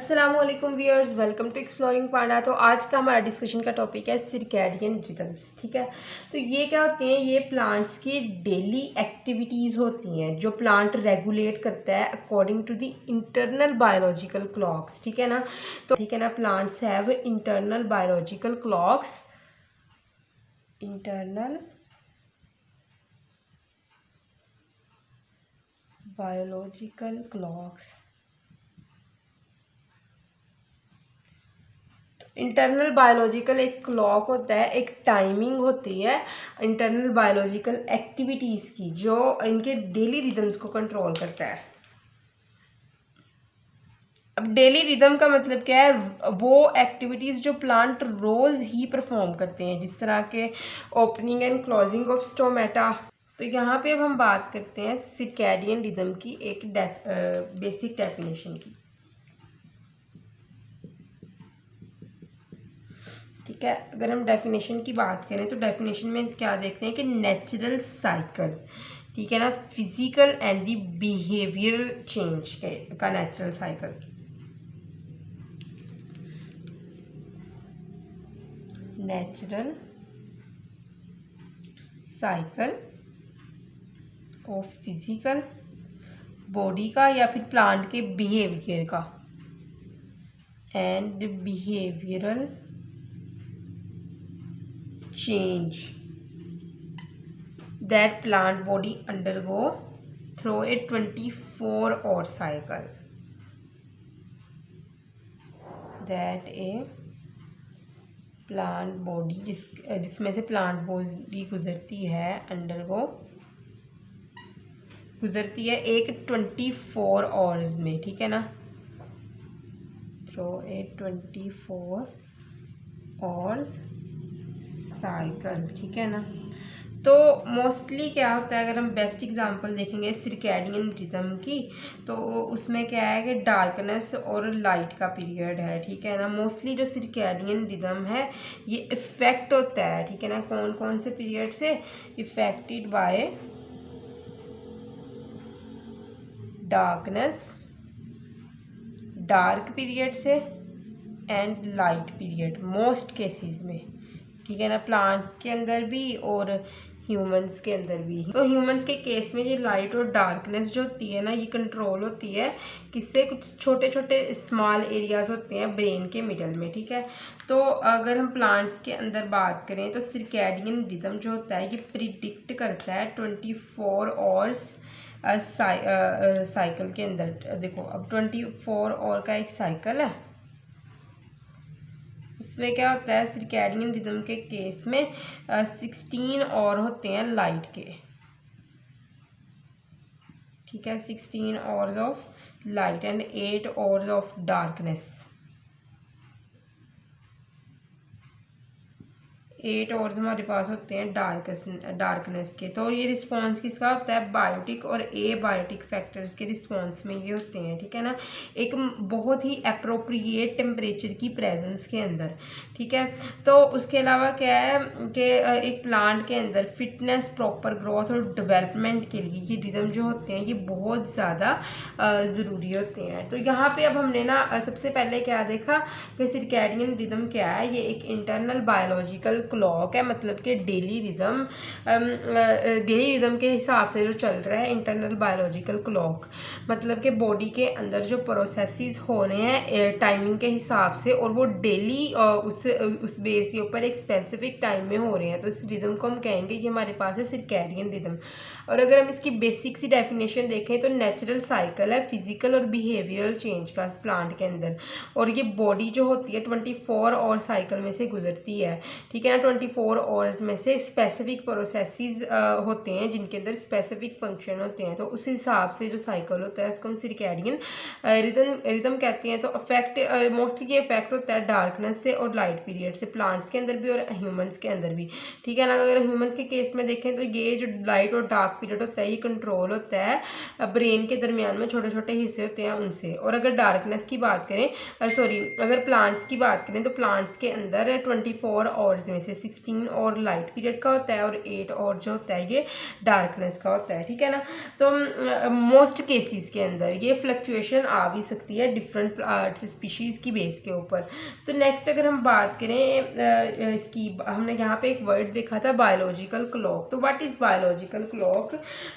अस्सलामुअलैकुम viewers, welcome to exploring पांडा। तो आज का हमारा डिस्कशन का टॉपिक है सिरकैडियन रिदम्स। ठीक है, तो ये क्या होते हैं? ये प्लांट्स की डेली एक्टिविटीज़ होती हैं जो प्लांट रेगुलेट करता है according to the internal biological clocks. ठीक है ना, तो ठीक है ना, plants have internal biological clocks, internal biological clocks. Internal biological एक क्लॉक होता है, एक टाइमिंग होती है इंटरनल बायोलॉजिकल एक्टिविटीज़ की, जो इनके डेली रिदम्स को कंट्रोल करता है। अब डेली रिदम का मतलब क्या है? वो एक्टिविटीज़ जो प्लांट रोज़ ही परफॉर्म करते हैं, जिस तरह के opening and closing of stomata. तो यहाँ पे अब हम बात करते हैं सिरकैडियन रिदम की एक बेसिक डेफिनेशन की। ठीक है, अगर हम डेफिनेशन की बात करें तो डेफिनेशन में क्या देखते हैं कि नेचुरल साइकिल, ठीक है ना, physical and the behavioural change का natural cycle. Natural cycle of physical body का या फिर प्लांट के बिहेवियर का and behavioural change that plant body undergo through a 24-hour cycle, that a plant body जिसमें से प्लांट बॉडी गुजरती है एक 24 आवर्स में। ठीक है ना, थ्रू ए 24 आवर्स साइकिल। ठीक है ना, तो मोस्टली क्या होता है, अगर हम बेस्ट एग्जांपल देखेंगे सिरकैडियन रिदम की, तो उसमें क्या है कि डार्कनेस और लाइट का पीरियड है। ठीक है ना, मोस्टली जो सिरकैडियन रिदम है ये इफेक्ट होता है, ठीक है ना, कौन कौन से पीरियड से? Affected by darkness, dark period से, and light period most cases में। ठीक है ना, प्लांट्स के अंदर भी और ह्यूमंस के अंदर भी। तो ह्यूमंस के केस में ये लाइट और डार्कनेस जो होती है ना, ये कंट्रोल होती है किससे? कुछ छोटे छोटे स्मॉल एरियाज होते हैं ब्रेन के मिडल में। ठीक है, तो अगर हम प्लांट्स के अंदर बात करें तो सिरकैडियन रिदम जो होता है ये प्रिडिक्ट करता है 24 आवर्स साइकिल के अंदर। देखो अब 24 आवर का एक साइकिल है, इसमें क्या होता है सिरकैडियन रिदम के केस में 16 और होते हैं लाइट के। ठीक है, 16 hours of light and 8 hours of darkness. 8 hours हमारे पास होते हैं डार्कनेस के। तो ये रिस्पॉन्स किसका होता है? बायोटिक और ए बायोटिक फैक्टर्स के रिस्पॉन्स में ये होते हैं। ठीक है ना, एक बहुत ही अप्रोप्रिएट टेम्परेचर की प्रेजेंस के अंदर। ठीक है, तो उसके अलावा क्या है कि एक प्लांट के अंदर फिटनेस, प्रॉपर ग्रोथ और डेवलपमेंट के लिए ये रिदम जो होते हैं ये बहुत ज़्यादा ज़रूरी होते हैं। तो यहाँ पे अब हमने ना सबसे पहले क्या देखा कि सिरकैडियन रिदम क्या है? ये एक इंटरनल बायोलॉजिकल क्लॉक है, मतलब कि डेली रिदम के हिसाब से जो चल रहा है इंटरनल बायोलॉजिकल क्लॉक, मतलब कि बॉडी के अंदर जो प्रोसेसेस हो रहे हैं टाइमिंग के हिसाब से, और वो डेली उस बेस के ऊपर एक स्पेसिफिक टाइम में हो रहे हैं। तो इस रिदम को हम कहेंगे कि हमारे पास है सिरकैडियन रिदम। और अगर हम इसकी बेसिक सी डेफिनेशन देखें तो नेचुरल साइकिल है फिजिकल और बिहेवियरल चेंज का प्लांट के अंदर, और ये बॉडी जो होती है 24 आवर साइकिल में से गुजरती है। ठीक है ना, 24 आवर्स में से स्पेसिफिक प्रोसेसेस होते हैं जिनके अंदर स्पेसिफिक फंक्शन होते हैं। तो उस हिसाब से जो साइकिल होता है उसको हम सिरकैडियन रिदम कहते हैं। तो अफेक्ट मोस्टली ये इफेक्ट होता है डार्कनेस से और लाइट पीरियड से, प्लांट्स के अंदर भी और ह्यूमंस के अंदर भी। ठीक है ना, अगर ह्यूमंस के केस में देखें तो ये जो लाइट और डार्क पीरियड होता है ये कंट्रोल होता है ब्रेन के दरमियान में छोटे छोटे हिस्से होते हैं उनसे। और अगर डार्कनेस की बात करें, अगर प्लांट्स की बात करें तो प्लांट्स के अंदर 24 आवर्स में से 16 और लाइट पीरियड का होता है और 8 और जो होता है ये डार्कनेस का होता है, ठीक है ना। तो मोस्ट केसेस के अंदर ये फ्लक्चुएशन आ भी सकती है डिफरेंट स्पीशीज़ की बेस के ऊपर। तो नेक्स्ट अगर हम बात करें इसकी, हमने यहाँ पे एक वर्ड देखा था बायोलॉजिकल क्लॉक। तो व्हाट इज़ बायोलॉजिकल क्लॉक,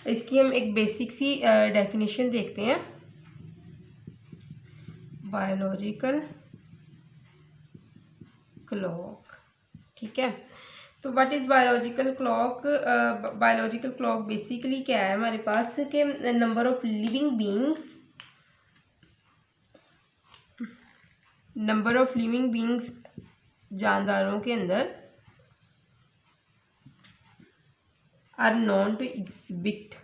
इसकी हम एक बेसिक सी डेफिनेशन देखते हैं। बायोलॉजिकल क्लॉक, ठीक है। तो what is biological clock, biological clock basically क्या है हमारे पास कि नंबर ऑफ लिविंग बीइंग्स जानदारों के अंदर आर नोन टू एग्जिबिट,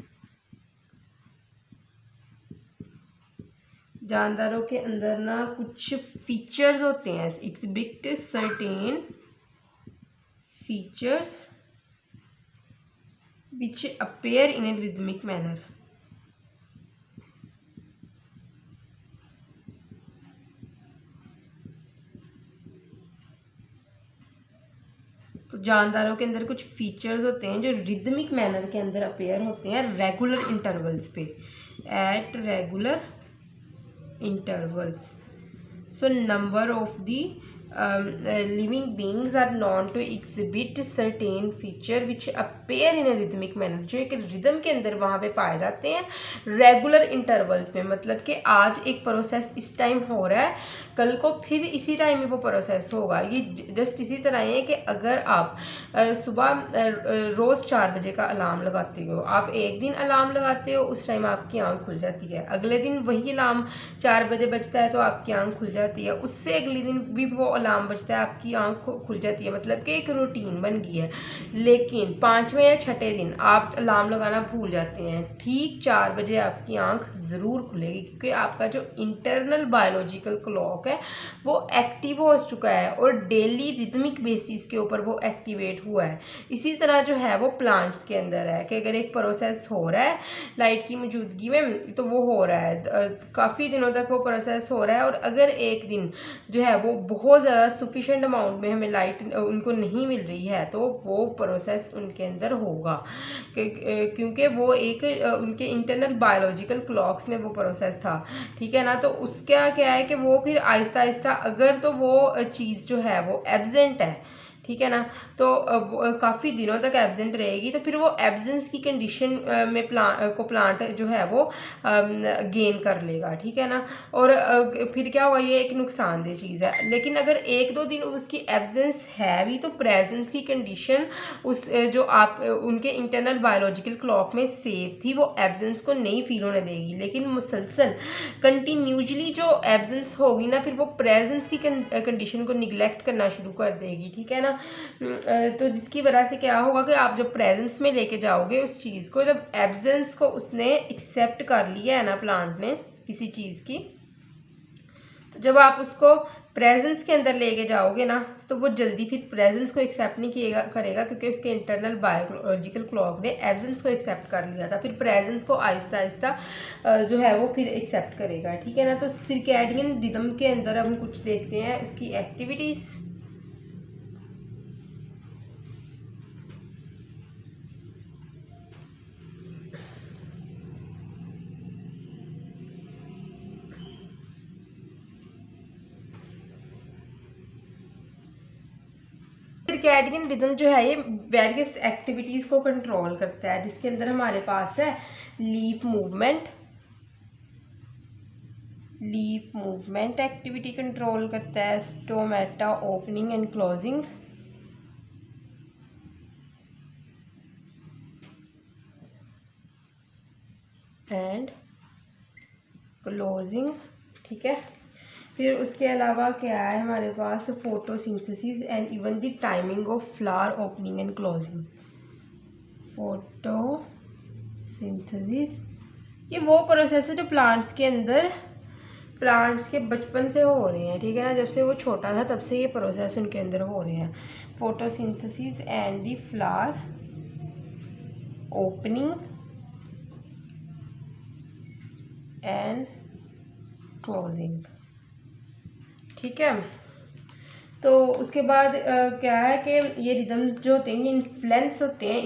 जानदारों के अंदर ना कुछ फीचर्स होते हैं, exhibit certain features which appear in a rhythmic manner। तो जानदारों के अंदर कुछ फीचर्स होते हैं जो रिदमिक मैनर के अंदर अपेयर होते हैं रेगुलर इंटरवल्स पे, at regular intervals. So number of the living beings are known to exhibit certain feature which appear in a rhythmic manner, जो एक रिदम के अंदर वहाँ पे पाए जाते हैं रेगुलर इंटरवल्स में। मतलब कि आज एक प्रोसेस इस टाइम हो रहा है, कल को फिर इसी टाइम में वो प्रोसेस होगा। ये जस्ट इसी तरह है कि अगर आप सुबह रोज़ 4 बजे का अलार्म लगाते हो, आप एक दिन अलार्म लगाते हो, उस टाइम आपकी आँख खुल जाती है, अगले दिन वही अलार्म 4 बजे बजता है तो आपकी आँख खुल जाती है, उससे अगले दिन भी वो अलार्म बजता है, आपकी आँख खुल जाती है। मतलब कि एक रूटीन बन गई है। लेकिन 5वें या 6ठे दिन आप अलार्म लगाना भूल जाते हैं, ठीक 4 बजे आपकी आँख ज़रूर खुलेगी, क्योंकि आपका जो इंटरनल बायोलॉजिकल क्लॉक है वो एक्टिव हो चुका है और डेली रिदमिक बेसिस के ऊपर वो एक्टिवेट हुआ है। इसी तरह जो है वो प्लांट्स के अंदर है कि अगर एक प्रोसेस हो रहा है लाइट की मौजूदगी में तो वो हो रहा है, काफ़ी दिनों तक वो प्रोसेस हो रहा है, और अगर एक दिन जो है वो बहुत ज़्यादा सफिशेंट अमाउंट में हमें लाइट उनको नहीं मिल रही है तो वो प्रोसेस उनके अंदर होगा, क्योंकि वो एक उनके इंटरनल बायोलॉजिकल क्लॉक्स में वो प्रोसेस था, ठीक है ना। तो उसका क्या है कि वो फिर आहिस्ता आहिस्ता अगर तो वो चीज़ जो है वो एब्सेंट है, ठीक है ना, तो काफ़ी दिनों तक एब्सेंट रहेगी, तो फिर वो एब्सेंस की कंडीशन में प्लांट जो है वो गेन कर लेगा, ठीक है ना। और फिर क्या हुआ, ये एक नुकसानदेह चीज़ है। लेकिन अगर 1-2 दिन उसकी एब्सेंस है भी तो प्रेजेंस की कंडीशन उस जो आप उनके इंटरनल बायोलॉजिकल क्लॉक में सेव थी वो एब्सेंस को नहीं फील होने देगी। लेकिन मुसलसल कंटिन्यूसली जो एब्सेंस होगी ना, फिर वो प्रेजेंस की कंडीशन को निगलेक्ट करना शुरू कर देगी, ठीक है ना। तो जिसकी वजह से क्या होगा कि आप जब प्रेजेंस में लेके जाओगे उस चीज़ को, जब एब्सेंस को उसने एक्सेप्ट कर लिया है ना प्लांट ने किसी चीज़ की, तो जब आप उसको प्रेजेंस के अंदर लेके जाओगे ना तो वो जल्दी फिर प्रेजेंस को एक्सेप्ट नहीं करेगा, क्योंकि उसके इंटरनल बायोलॉजिकल क्लॉक ने एब्सेंस को एक्सेप्ट कर लिया था। फिर प्रेजेंस को आहिस्ता आहिस्ता जो है वो फिर एक्सेप्ट करेगा, ठीक है ना। तो सर्कैडियन रिदम के अंदर हम कुछ देखते हैं उसकी एक्टिविटीज़। सर्कैडियन रिदम जो है ये वेरियस एक्टिविटीज़ को कंट्रोल करता है, जिसके अंदर हमारे पास है लीफ मूवमेंट एक्टिविटी कंट्रोल करता है, स्टोमेटा ओपनिंग एंड क्लोजिंग, ठीक है। फिर उसके अलावा क्या है हमारे पास photosynthesis and even the timing of flower opening and closing. Photosynthesis ये वो प्रोसेस है जो प्लांट्स के बचपन से हो रहे हैं, ठीक है ना। जब से वो छोटा था तब से ये प्रोसेस उनके अंदर हो रहे हैं। Photosynthesis and the flower opening and closing, ठीक है। तो उसके बाद क्या है कि ये रिदम जो होते हैं ये इन्फ्लुएंस होते हैं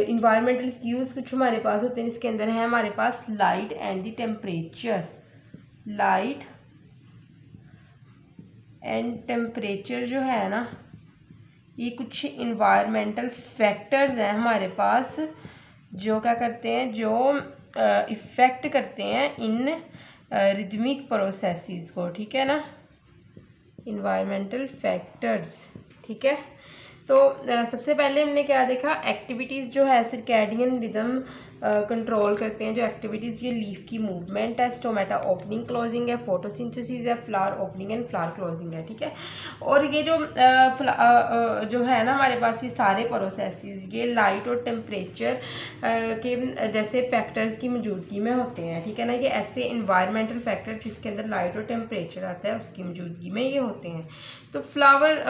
इन्वायरमेंटल क्यूज़ कुछ हमारे पास होते हैं। इसके अंदर है हमारे पास light and the temperature. Light and temperature जो है ना, ये कुछ इन्वायरमेंटल फैक्टर्स हैं हमारे पास जो क्या करते हैं, जो इफ़ेक्ट करते हैं इन रिदमिक प्रोसेसेस को, ठीक है ना, इन्वायरमेंटल फैक्टर्स। ठीक है, तो सबसे पहले हमने क्या देखा, एक्टिविटीज़ जो है सर्कैडियन रिदम कंट्रोल करते हैं। जो एक्टिविटीज़, ये लीफ की मूवमेंट है, स्टोमेटा ओपनिंग क्लोजिंग है, फोटोसिंथेसिस है, flower opening and flower closing है। ठीक है, और ये जो है ना हमारे पास ये सारे प्रोसेसेस ये लाइट और टेम्परेचर के जैसे फैक्टर्स की मौजूदगी में होते हैं। ठीक है ना, ये ऐसे इन्वायरमेंटल फैक्टर जिसके अंदर लाइट और टेम्परेचर आता है उसकी मौजूदगी में ये होते हैं। तो फ्लावर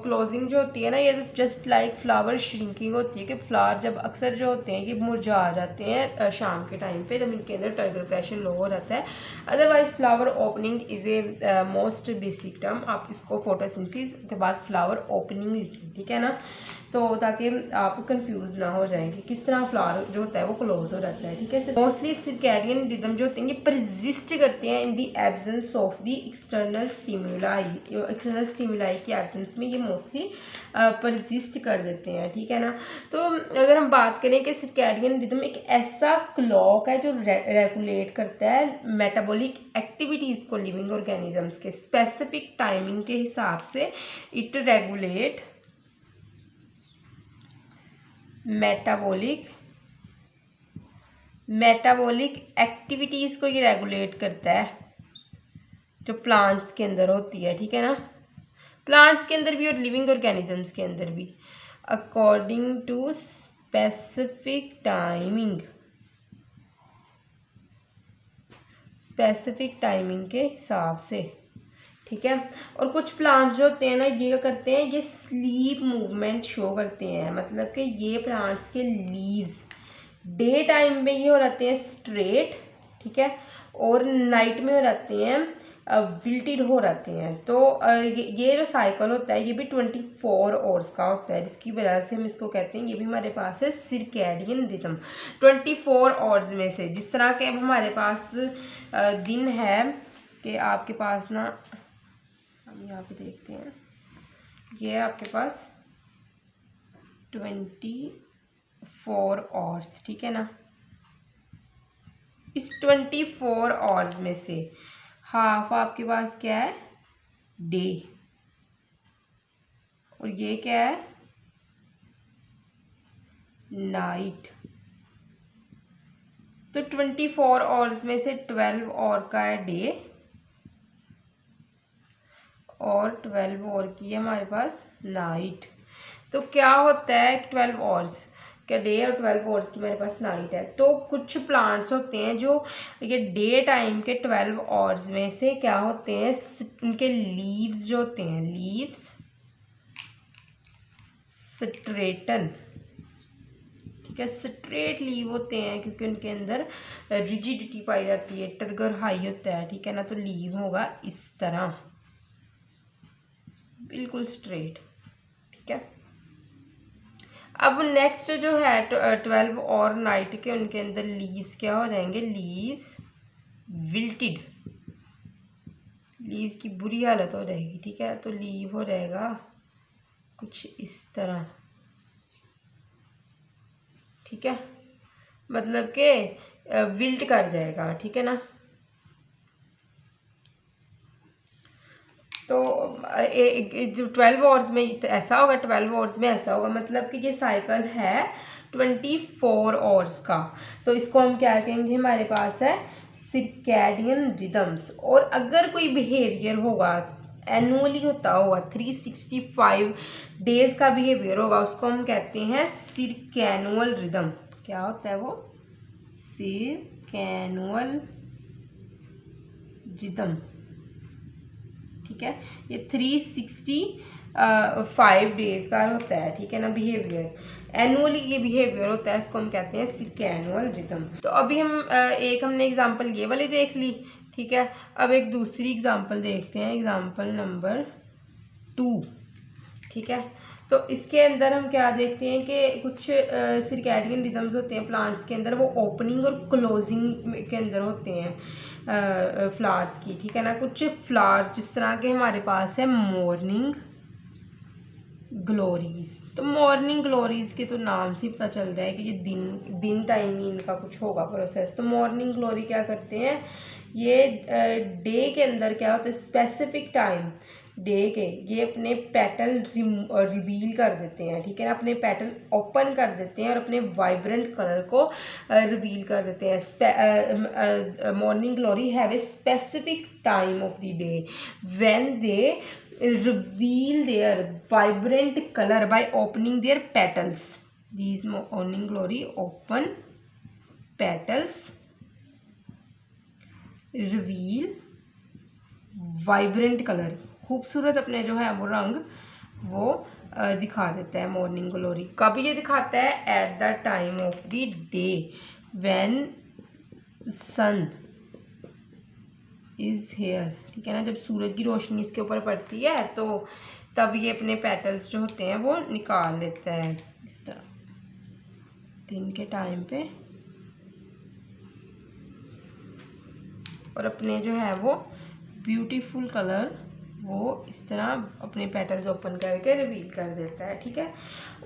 क्लोजिंग जो होती है ना, ये जस्ट लाइक फ्लावर श्रिंकिंग होती है कि फ्लावर जब अक्सर जो होते हैं ये मुरझा जाते हैं शाम के टाइम पे जब इनके अंदर टर्गर प्रेशर लो हो जाता है। Otherwise flower opening is a most basic term. आप इसको फोटोसिंथेसिस के बाद फ्लावर ओपनिंग लिखें, ठीक है ना, तो ताकि आप कंफ्यूज ना हो जाएंगे किस तरह फ्लावर जो होता है वो क्लोज हो जाता है। ठीक है, मोस्टली सर्कैडियन रिदम जो होते हैं ये परसिस्ट करते हैं in the absence of the external stimuli. External stimuli की एब्सेंस में ये मोस्टली परसिस्ट कर देते हैं। ठीक है ना, तो अगर हम बात करें कि सर्कैडियन रिदम एक ऐसा क्लॉक है जो रेगुलेट करता है मेटाबॉलिक एक्टिविटीज़ को लिविंग ऑर्गेनिजम्स के स्पेसिफिक टाइमिंग के हिसाब से। इट रेगुलेट मेटाबॉलिक एक्टिविटीज़ को ये रेगुलेट करता है जो प्लांट्स के अंदर होती है। ठीक है ना, प्लांट्स के अंदर भी और लिविंग ऑर्गेनिजम्स के अंदर भी अकॉर्डिंग टू स्पेसिफिक टाइमिंग के हिसाब से। ठीक है, और कुछ प्लांट्स जो होते हैं ना ये करते हैं, ये स्लीप मूवमेंट शो करते हैं। मतलब कि ये प्लांट्स के लीव्स डे टाइम में ये हो जाते हैं स्ट्रेट, ठीक है, और नाइट में हो जाते हैं विल्टेड हो जाते हैं। तो ये जो साइकिल होता है ये भी 24 आवर्स का होता है, जिसकी वजह से हम इसको कहते हैं, ये भी हमारे पास है सर्कैडियन रिदम। 24 आवर्स में से जिस तरह के अब हमारे पास दिन है कि आपके पास ना, हम यहाँ पे देखते हैं, ये है आपके पास 24 आवर्स। ठीक है ना, इस 24 आवर्स में से हाफ आपके पास क्या है, डे, और ये क्या है, नाइट। तो 24 आवर्स में से 12 आवर का है डे और 12 आवर की है हमारे पास नाइट। तो क्या होता है 12 आवर्स का डे और 12 आवर्स की हमारे पास नाइट है। तो कुछ प्लांट्स होते हैं जो ये डे टाइम के 12 आवर्स में से क्या होते हैं, उनके लीव्स जो होते हैं, लीव्स स्ट्रेटन, ठीक है, स्ट्रेट लीव होते हैं क्योंकि उनके अंदर रिजिडिटी पाई जाती है, टर्गर हाई होता है। ठीक है ना, तो लीव होगा इस तरह बिल्कुल स्ट्रेट। ठीक है, अब नेक्स्ट जो है 12 और नाइट के, उनके अंदर लीव्स क्या हो जाएंगे, लीव्स विल्टेड, लीव्स की बुरी हालत हो जाएगी। ठीक है, तो लीव हो जाएगा कुछ इस तरह। ठीक है, मतलब कि विल्ट कर जाएगा। ठीक है ना, तो जो 12 आवर्स में ऐसा होगा, 12 आवर्स में ऐसा होगा, मतलब कि ये साइकिल है 24 आवर्स का। तो इसको हम क्या कहेंगे, हमारे पास है सर्कैडियन रिदम्स। और अगर कोई बिहेवियर होगा एनुअली होता होगा, 365 डेज का बिहेवियर होगा, उसको हम कहते हैं सर्कैनुअल रिदम। क्या होता है वो, सर्कैनुअल रिदम। ठीक है, ये 365 डेज का होता है। ठीक है ना, बिहेवियर एनुअली ये बिहेवियर होता है, इसको हम कहते हैं सर्कैनुअल रिदम। तो अभी हम हमने एग्जांपल ये वाली देख ली ठीक है, अब एक दूसरी एग्जांपल देखते हैं, एग्जांपल नंबर 2। ठीक है, तो इसके अंदर हम क्या देखते हैं कि कुछ सर्कैडियन रिदम्स होते हैं प्लांट्स के अंदर, वो ओपनिंग और क्लोजिंग के अंदर होते हैं फ्लावर्स की। ठीक है ना, कुछ फ्लावर्स जिस तरह के हमारे पास है मॉर्निंग ग्लोरीज। तो मॉर्निंग ग्लोरीज के तो नाम से पता चल रहा है कि ये दिन टाइम ही इनका कुछ होगा प्रोसेस। तो मॉर्निंग ग्लोरी क्या करते हैं, ये डे के अंदर क्या होता है, स्पेसिफिक टाइम डे के ये अपने पेटल रिवील कर देते हैं। ठीक है ना, अपने पेटल ओपन कर देते हैं और अपने वाइब्रेंट कलर को रिवील कर देते हैं। Morning glory have a specific time of the day when they reveal their vibrant color by opening their petals. These morning glory open petals, reveal vibrant color, खूबसूरत अपने जो है वो रंग वो दिखा देता है मॉर्निंग ग्लोरी। कब ये दिखाता है, at the time of the day when sun is here. ठीक है ना, जब सूरज की रोशनी इसके ऊपर पड़ती है तो तब ये अपने पेटल्स जो होते हैं वो निकाल लेता है इस तरह दिन के टाइम पे, और अपने जो है वो ब्यूटीफुल कलर वो इस तरह अपने पेटल्स ओपन करके रिवील कर देता है। ठीक है,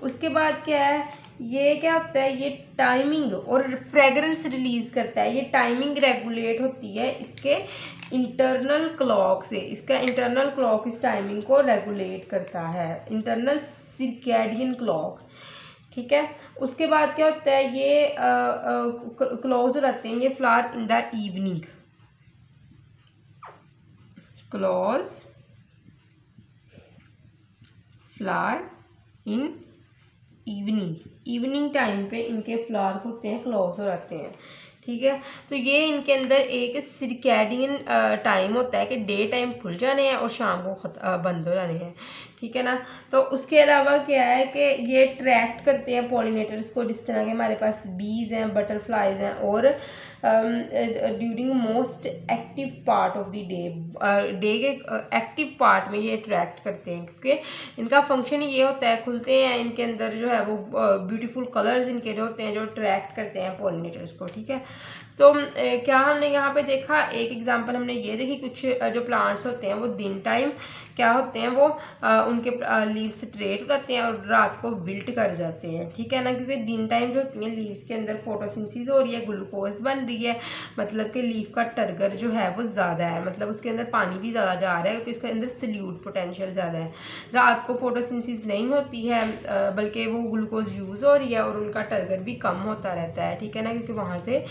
उसके बाद क्या है, ये क्या होता है, ये टाइमिंग और फ्रेगरेंस रिलीज करता है। ये टाइमिंग रेगुलेट होती है इसके इंटरनल क्लॉक से। इसका इंटरनल क्लॉक इस टाइमिंग को रेगुलेट करता है, इंटरनल सर्कैडियन क्लॉक। ठीक है, उसके बाद क्या होता है, ये क्लोज रहते हैं ये flower in the evening, close flower in evening time पे इनके फ्लावर होते हैं क्लोज हो जाते हैं। ठीक है, तो ये इनके अंदर एक सर्कैडियन टाइम होता है कि डे टाइम खुल जाने हैं और शाम को बंद हो जाने हैं। ठीक है ना, तो उसके अलावा क्या है कि ये अट्रैक्ट करते हैं पॉलिनेटर्स को, जिस तरह के हमारे पास बीज हैं, बटरफ्लाइज हैं, और during most active part of the day के एक्टिव पार्ट में ये अट्रैक्ट करते हैं, क्योंकि इनका फंक्शन ये होता है, खुलते हैं इनके अंदर जो है वो ब्यूटीफुल कलर्स इनके जो होते हैं जो अट्रैक्ट करते हैं पॉलिनेटर्स को। ठीक है, तो क्या हमने यहाँ पे देखा, एक एग्जांपल हमने ये देखी, कुछ जो प्लांट्स होते हैं वो दिन टाइम क्या होते हैं, वो उनके लीव्स स्ट्रेट हो जाते हैं और रात को विल्ट कर जाते हैं। ठीक है ना, क्योंकि दिन टाइम जो होती है लीव्स के अंदर फोटोसिंथेसिस हो रही है, ग्लूकोज बन रही है, मतलब कि लीफ का टर्गर जो है वो ज़्यादा है, मतलब उसके अंदर पानी भी ज़्यादा जा रहा है क्योंकि उसके अंदर सल्यूट पोटेंशियल ज़्यादा है। रात को फोटोसिंथेसिस नहीं होती है, बल्कि वो ग्लूकोज यूज़ हो रही है और उनका टर्गर भी कम होता रहता है। ठीक है ना, क्योंकि वहाँ से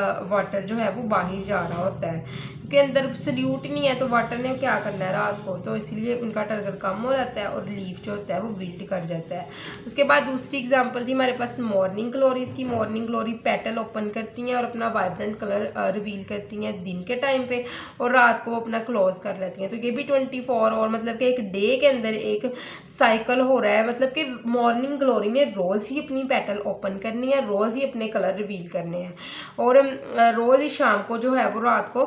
वाटर जो है वो बाहर जा रहा होता है, क्योंकि अंदर सल्यूट ही नहीं है तो वाटर ने क्या करना है रात को, तो इसलिए उनका टर्गर कम हो जाता है और लीफ जो होता है वो विल्ट कर जाता है। उसके बाद दूसरी एग्जांपल थी हमारे पास मॉर्निंग ग्लोरीज की। मॉर्निंग ग्लोरी पेटल ओपन करती हैं और अपना वाइब्रेंट कलर रिवील करती हैं दिन के टाइम पे, और रात को वो अपना क्लोज कर लेती हैं। तो ये भी 24 और मतलब कि एक डे के अंदर एक साइकिल हो रहा है, मतलब कि मॉर्निंग ग्लोरी ने रोज़ ही अपनी पेटल ओपन करनी है, रोज़ ही अपने कलर रिवील करने हैं, और रोज़ ही शाम को जो है वो रात को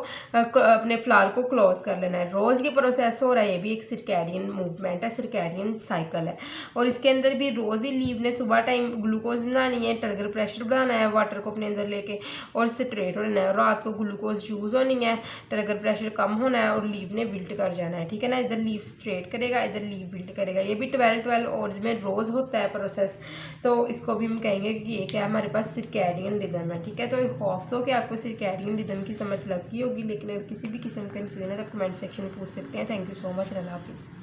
अपने फ्लावर को क्लोज कर लेना है। रोज़ ये प्रोसेस हो रहा है, ये भी एक सर्कैडियन मूवमेंट है, सर्कैडियन साइकिल है। और इसके अंदर भी रोज़ ही लीव ने सुबह टाइम ग्लूकोज बनानी है, टर्गर प्रेशर बढ़ाना है, वाटर को अपने अंदर लेके और स्ट्रेट होना है, और रात को ग्लूकोज यूज़ होनी है, टर्गर प्रेशर कम होना है और लीव ने विल्ट कर जाना है। ठीक है ना, इधर लीव स्ट्रेट करेगा, इधर लीव विल्ट करेगा। ये भी 12 आवर्स में रोज़ होता है प्रोसेस, तो इसको भी हम कहेंगे कि ये क्या हमारे पास सर्कैडियन रिदम है। ठीक है, तो होप सो कि आपको सर्कैडियन रिदम की समझ लगती होगी, लेकिन अगर किसी भी किस्म का कन्फ्यूजन है तो कमेंट सेक्शन में पूछ सकते हैं। थैंक यू सो मच, अल्लाह हाफिज़।